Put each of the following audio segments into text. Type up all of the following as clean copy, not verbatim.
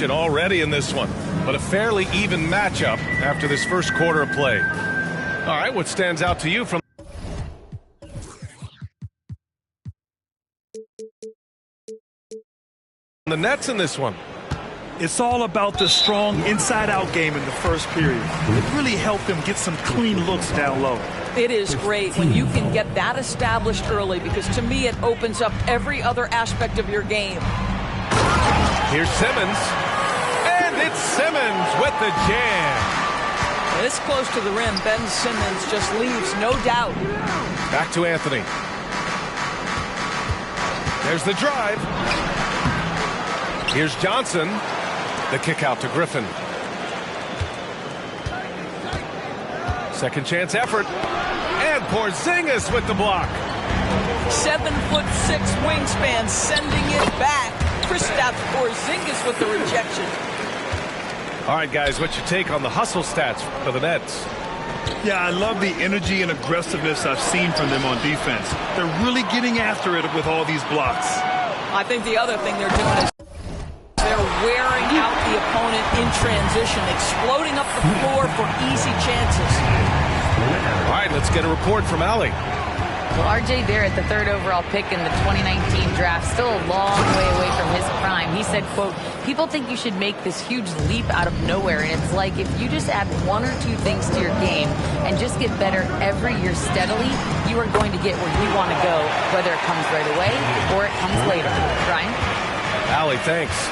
action already in this one, but a fairly even matchup after this first quarter of play. All right, what stands out to you from the Nets in this one? It's all about the strong inside-out game in the first period. It really helped them get some clean looks down low. It is great when you can get that established early, because to me it opens up every other aspect of your game. Here's Simmons, and it's Simmons with the jam. This close to the rim, Ben Simmons just leaves no doubt. Back to Anthony. There's the drive. Here's Johnson. The kick out to Griffin. Second chance effort. And Porzingis with the block. 7'6" wingspan, sending it back. Kristaps Porzingis with the rejection. All right, guys, what's your take on the hustle stats for the Nets? Yeah, I love the energy and aggressiveness I've seen from them on defense. They're really getting after it with all these blocks. I think the other thing they're doing is they're wearing out the opponent in transition, exploding up the floor for easy chances. All right, let's get a report from Allie. Well, R.J. Barrett, the third overall pick in the 2019 draft, still a long way away from his prime. He said, quote, "People think you should make this huge leap out of nowhere, and it's like if you just add one or two things to your game and just get better every year steadily, you are going to get where you want to go, whether it comes right away or it comes later." Brian? Allie, thanks.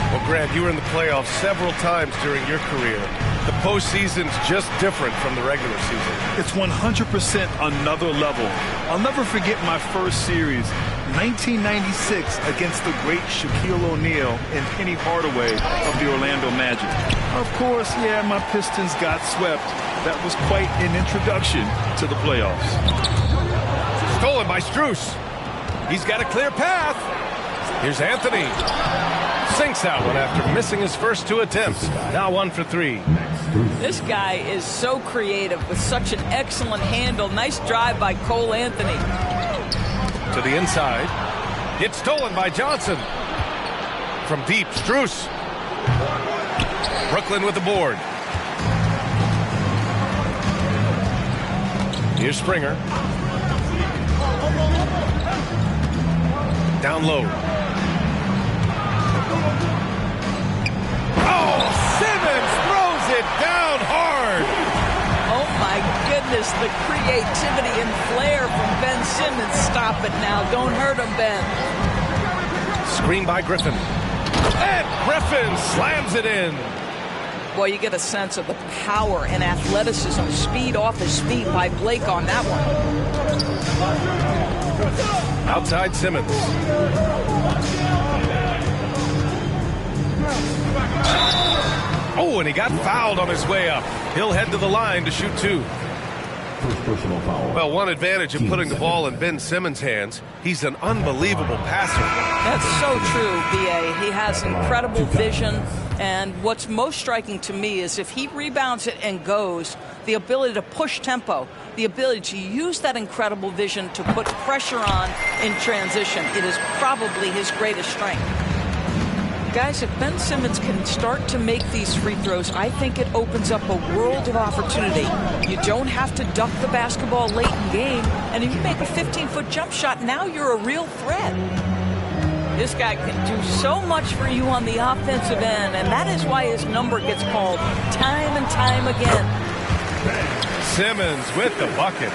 Well, Grant, you were in the playoffs several times during your career. The postseason's just different from the regular season. It's 100% another level. I'll never forget my first series, 1996, against the great Shaquille O'Neal and Penny Hardaway of the Orlando Magic. Of course, yeah, my Pistons got swept. That was quite an introduction to the playoffs. Stolen by Strus. He's got a clear path. Here's Anthony. Sinks that one after missing his first two attempts. Now 1 for 3. This guy is so creative with such an excellent handle. Nice drive by Cole Anthony. To the inside. It's stolen by Johnson. From deep, Strus. Brooklyn with the board. Here's Springer. Down low. Oh, Simmons throws it down hard. Oh, my goodness, the creativity and flair from Ben Simmons. Stop it now. Don't hurt him, Ben. Screen by Griffin. And Griffin slams it in. Boy, you get a sense of the power and athleticism, speed off his feet by Blake on that one. Outside Simmons. Oh, and he got fouled on his way up. He'll head to the line to shoot 2. Well, one advantage of putting the ball in Ben Simmons' hands, he's an unbelievable passer. That's so true, B.A. He has incredible vision, and what's most striking to me is if he rebounds it and goes, the ability to push tempo, the ability to use that incredible vision to put pressure on in transition. It is probably his greatest strength. Guys, if Ben Simmons can start to make these free throws, I think it opens up a world of opportunity. You don't have to duck the basketball late in game, and if you make a 15-foot jump shot, now you're a real threat. This guy can do so much for you on the offensive end, and that is why his number gets called time and time again. Simmons with the bucket.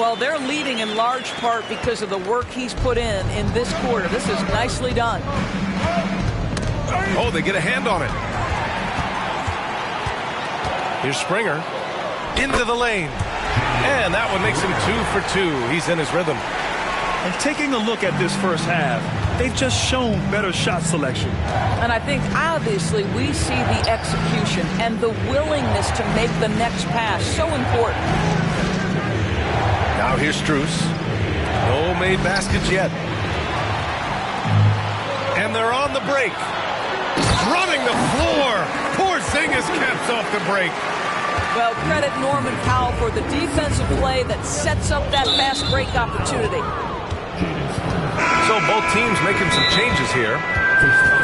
Well, they're leading in large part because of the work he's put in this quarter. This is nicely done. Oh, they get a hand on it. Here's Springer. Into the lane. And that one makes him 2 for 2. He's in his rhythm. And taking a look at this first half, they've just shown better shot selection. And I think, obviously, we see the execution and the willingness to make the next pass so important. Now here's Strus. No made baskets yet. And they're on the break. Running the floor. Porzingis caps off the break. Well, credit Norman Powell for the defensive play that sets up that fast break opportunity. So both teams making some changes here.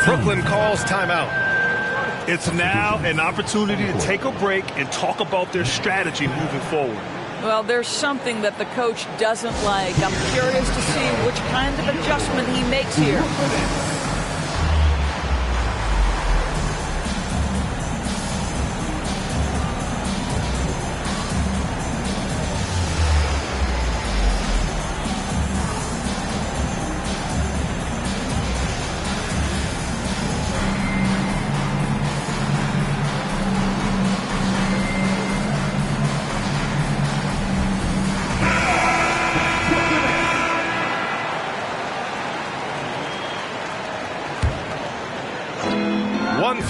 Brooklyn calls timeout. It's now an opportunity to take a break and talk about their strategy moving forward. Well, there's something that the coach doesn't like. I'm curious to see which kind of adjustment he makes here.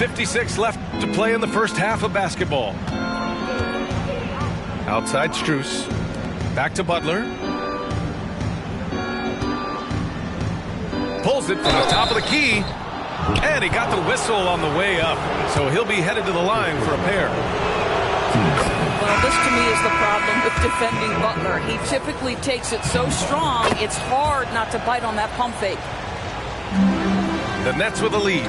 .56 left to play in the first half of basketball. Outside Strus. Back to Butler. Pulls it from the top of the key. And he got the whistle on the way up. So he'll be headed to the line for a pair. Well, this to me is the problem with defending Butler. He typically takes it so strong, it's hard not to bite on that pump fake. The Nets with a lead.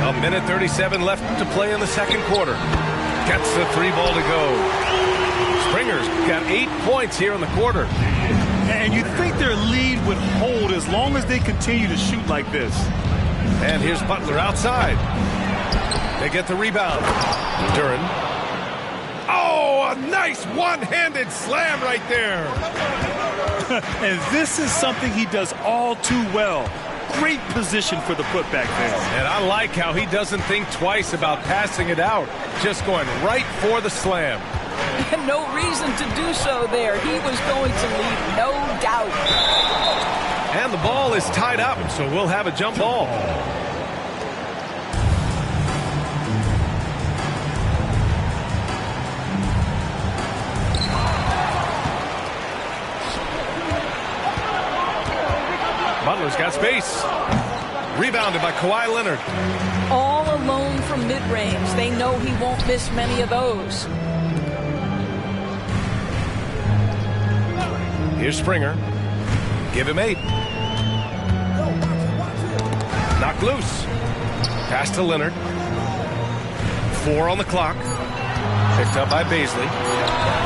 A minute 37 left to play in the second quarter. Gets the three ball to go. Springer's got 8 points here in the quarter. And you'd think their lead would hold as long as they continue to shoot like this. And here's Butler outside. They get the rebound. Duran. Oh, a nice one-handed slam right there. And this is something he does all too well. Great position for the putback there. And I like how he doesn't think twice about passing it out. Just going right for the slam. And no reason to do so there. He was going to lead, no doubt. And the ball is tied up, so we'll have a jump ball. Butler's got space. Rebounded by Kawhi Leonard. All alone from mid-range. They know he won't miss many of those. Here's Springer. Give him 8. Knocked loose. Pass to Leonard. 4 on the clock. Picked up by Baisley.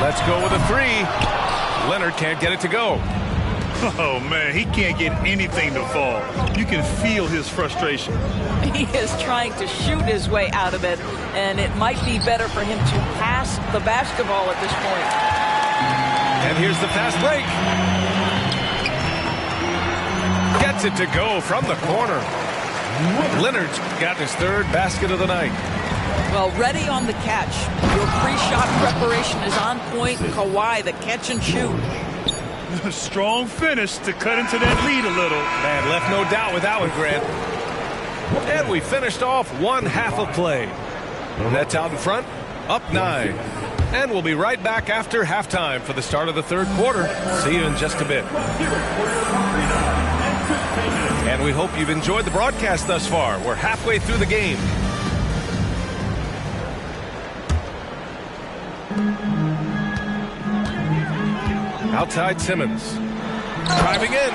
Let's go with a 3. Leonard can't get it to go. Oh, man, he can't get anything to fall. You can feel his frustration. He is trying to shoot his way out of it, and it might be better for him to pass the basketball at this point. And here's the fast break. Gets it to go from the corner. Leonard's got his 3rd basket of the night. Well, ready on the catch. Your pre-shot preparation is on point. Kawhi, the catch and shoot. Strong finish to cut into that lead a little. Man, left no doubt with that one, Grant. And we finished off one half of play. Nets out in front, up 9. And we'll be right back after halftime for the start of the third quarter. See you in just a bit. And we hope you've enjoyed the broadcast thus far. We're halfway through the game. Outside Simmons. Driving in.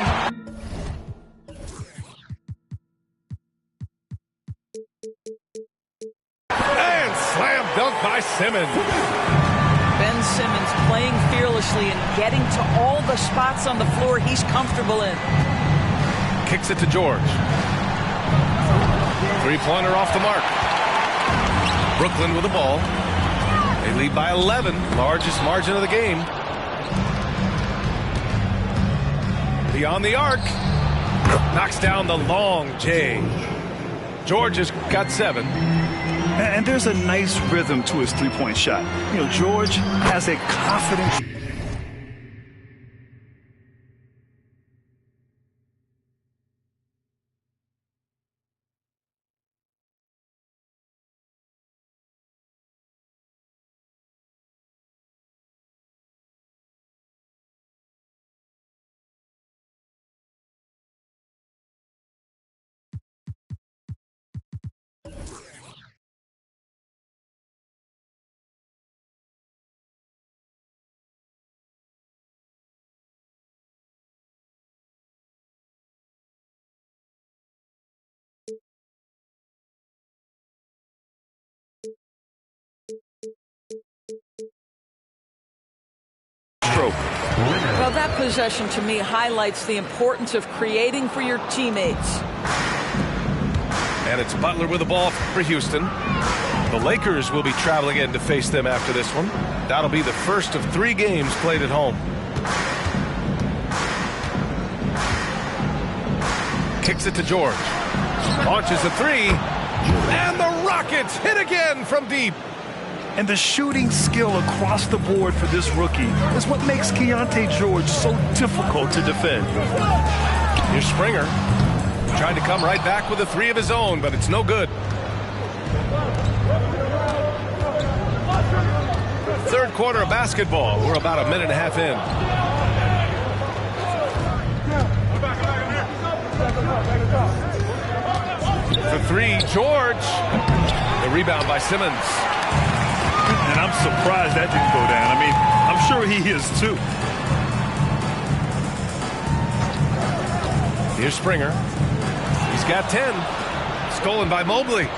And slam dunk by Simmons. Ben Simmons playing fearlessly and getting to all the spots on the floor he's comfortable in. Kicks it to George. Three-pointer off the mark. Brooklyn with the ball. They lead by 11, largest margin of the game. Beyond the arc. Knocks down the long J. George has got 7. And there's a nice rhythm to his three-point shot. You know, George has a confident stroke. Well, that possession to me highlights the importance of creating for your teammates. And it's Butler with the ball for Houston. The Lakers will be traveling in to face them after this one. That'll be the first of 3 games played at home. Kicks it to George. Launches a 3. And the Rockets hit again from deep. And the shooting skill across the board for this rookie is what makes Keontae George so difficult to defend. Here's Springer. Trying to come right back with a 3 of his own, but it's no good. Third quarter of basketball. We're about a minute and a half in. For 3, George. The rebound by Simmons. And I'm surprised that didn't go down. I mean, I'm sure he is too. Here's Springer. He's got 10. Stolen by Mobley.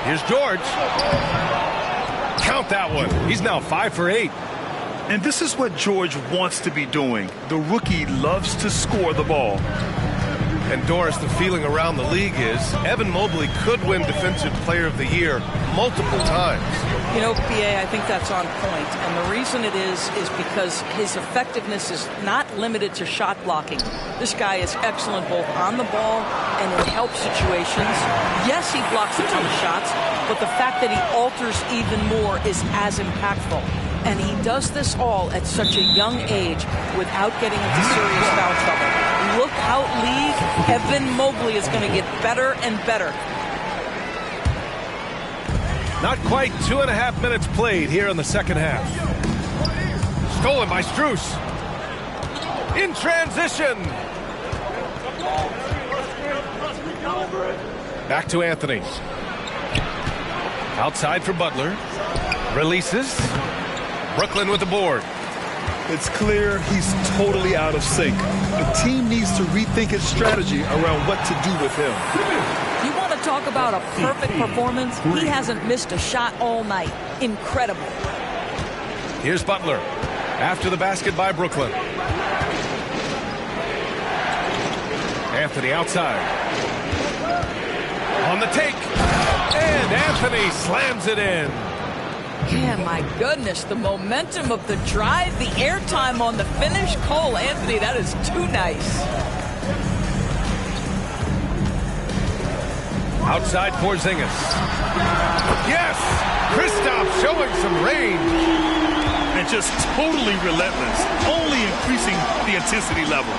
Here's George. Count that one. He's now 5 for 8. And this is what George wants to be doing. The rookie loves to score the ball. And Doris, the feeling around the league is Evan Mobley could win Defensive Player of the Year multiple times. You know, B.A., I think that's on point. And the reason it is because his effectiveness is not limited to shot blocking. This guy is excellent both on the ball and in help situations. Yes, he blocks a ton of shots, but the fact that he alters even more is as impactful. And he does this all at such a young age without getting into serious foul trouble. Look how Evan Mobley is going to get better and better. Not quite 2.5 minutes played here in the second half. Stolen by Strus. In transition. Back to Anthony. Outside for Butler. Releases. Brooklyn with the board. It's clear he's totally out of sync. The team needs to rethink its strategy around what to do with him. You want to talk about a perfect performance? He hasn't missed a shot all night. Incredible. Here's Butler. After the basket by Brooklyn. Anthony outside. On the take. And Anthony slams it in. Yeah, my goodness, the momentum of the drive, the airtime on the finish. Cole Anthony, that is too nice. Outside Porzingis. Yes! Kristaps showing some range. And just totally relentless, only increasing the intensity level.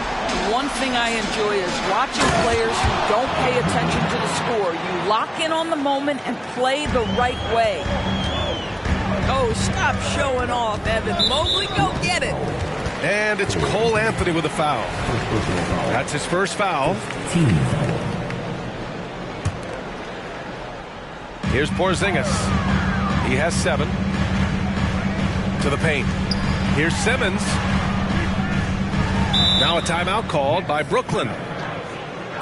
One thing I enjoy is watching players who don't pay attention to the score. You lock in on the moment and play the right way. Oh, stop showing off, Evan Mobley. Go get it. And it's Cole Anthony with a foul. That's his first foul. Here's Porzingis. He has 7. To the paint. Here's Simmons. Now a timeout called by Brooklyn.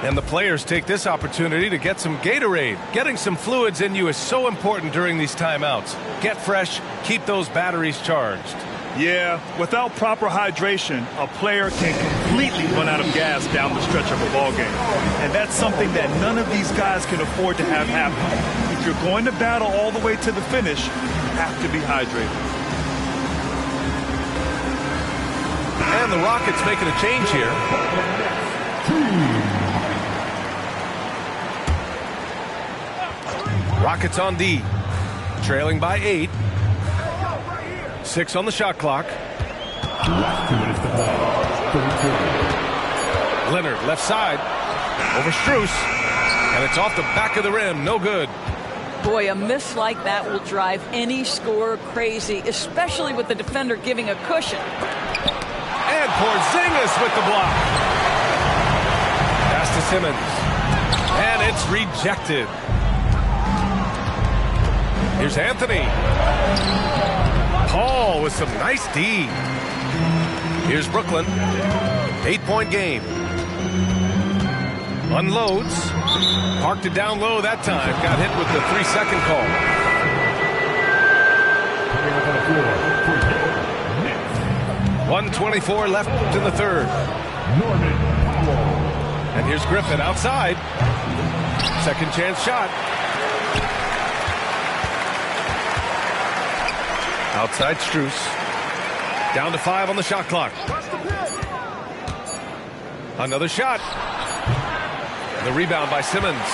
And the players take this opportunity to get some Gatorade. Getting some fluids in you is so important during these timeouts. Get fresh, keep those batteries charged. Yeah, without proper hydration, a player can completely run out of gas down the stretch of a ball game. And that's something that none of these guys can afford to have happen. If you're going to battle all the way to the finish, you have to be hydrated. And the Rockets making a change here. Rockets on D. Trailing by 8. 6 on the shot clock. Leonard left side. Over Strus. And it's off the back of the rim. No good. Boy, a miss like that will drive any scorer crazy, especially with the defender giving a cushion. And Porzingis with the block. Pass to Simmons. And it's rejected. Here's Anthony. Paul with some nice D. Here's Brooklyn. 8-point game. Unloads. Parked it down low that time. Got hit with the 3-second call. 1:24 left in the third. And here's Griffin outside. Second chance shot. Outside Strus. Down to 5 on the shot clock. Another shot. The rebound by Simmons.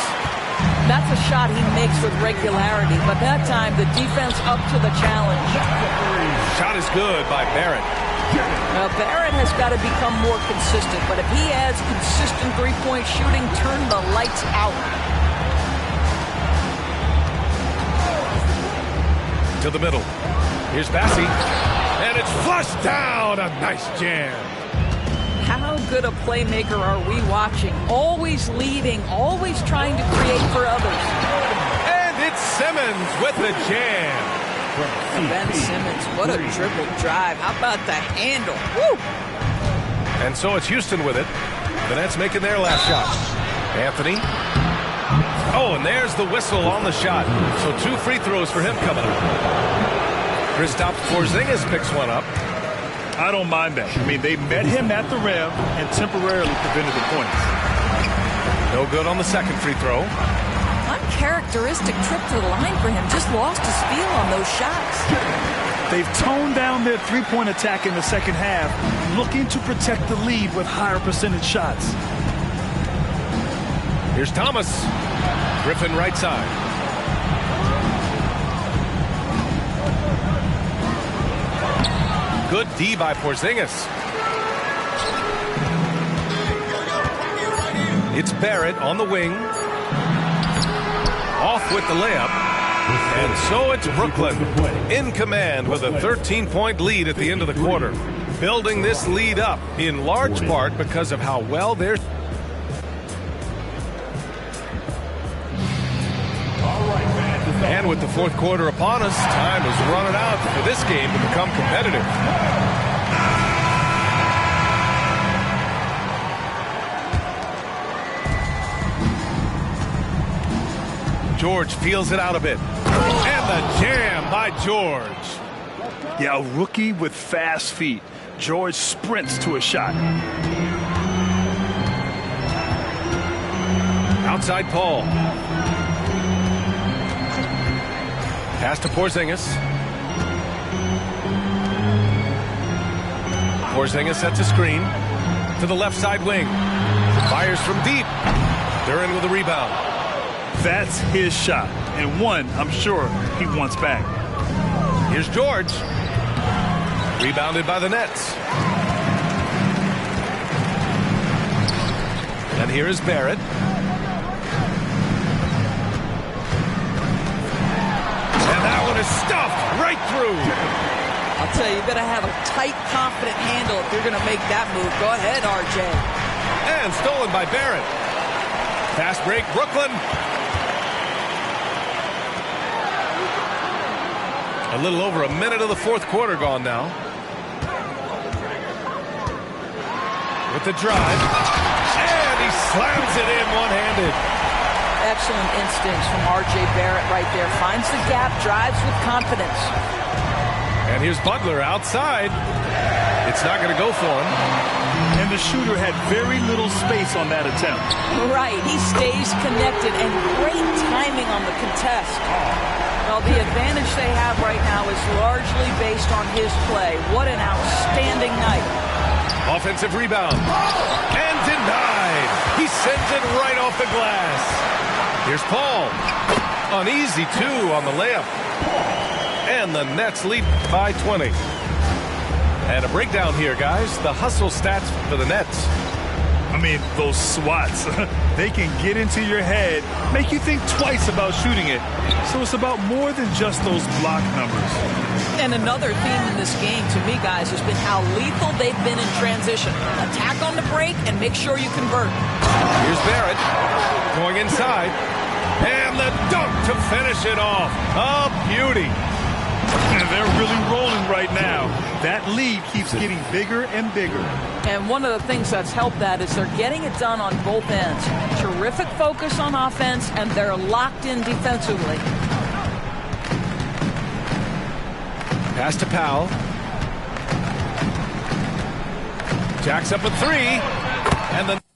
That's a shot he makes with regularity, but that time the defense up to the challenge. Shot is good by Barrett. Now, Barrett has got to become more consistent, but if he adds consistent three-point shooting, turn the lights out. To the middle. Here's Bassey. And it's flushed down. A nice jam. How good a playmaker are we watching? Always leading, always trying to create for others. And it's Simmons with the jam. Ben Simmons, what a dribble drive. How about the handle? Woo! And so it's Houston with it. The Nets making their last shot. Anthony. Oh, and there's the whistle on the shot. So 2 free throws for him coming up. Kristaps Porzingis picks one up. I don't mind that. I mean, they met him at the rim and temporarily prevented the points. No good on the second free throw. Uncharacteristic trip to the line for him. Just lost his feel on those shots. They've toned down their three-point attack in the second half, looking to protect the lead with higher percentage shots. Here's Thomas. Griffin right side. Good D by Porzingis. It's Barrett on the wing. Off with the layup. And so it's Brooklyn in command with a 13-point lead at the end of the quarter. Building this lead up in large part because of how well they're... And with the fourth quarter upon us, time is running out for this game to become competitive. George feels it out a bit. And the jam by George. Yeah, a rookie with fast feet. George sprints to a shot. Outside Paul. Pass to Porzingis. Porzingis sets a screen to the left side wing. Fires from deep. Duren with a rebound. That's his shot, and one I'm sure he wants back. Here's George. Rebounded by the Nets. And here is Barrett. And that one is stuffed right through. I'll tell you, you better have a tight, confident handle if you're going to make that move. Go ahead, RJ. And stolen by Barrett. Fast break, Brooklyn. A little over a minute of the fourth quarter gone now. With the drive. And he slams it in one-handed. Excellent instincts from R.J. Barrett right there. Finds the gap, drives with confidence. And here's Butler outside. It's not going to go for him. And the shooter had very little space on that attempt. Right, he stays connected and great timing on the contest. Well, the advantage they have right now is largely based on his play. What an outstanding night. Offensive rebound. And denied. He sends it right off the glass. Here's Paul. An easy 2 on the layup. And the Nets lead by 20. And a breakdown here, guys. The hustle stats for the Nets. I mean, those swats, they can get into your head, make you think twice about shooting it. So it's about more than just those block numbers. And another theme in this game, to me, guys, has been how lethal they've been in transition. Attack on the break and make sure you convert. Here's Barrett going inside. And the dunk to finish it off. A beauty. And they're really rolling right now. That lead keeps getting bigger and bigger. And one of the things that's helped that is they're getting it done on both ends. Terrific focus on offense, and they're locked in defensively. Pass to Powell. Jacks up a three. And the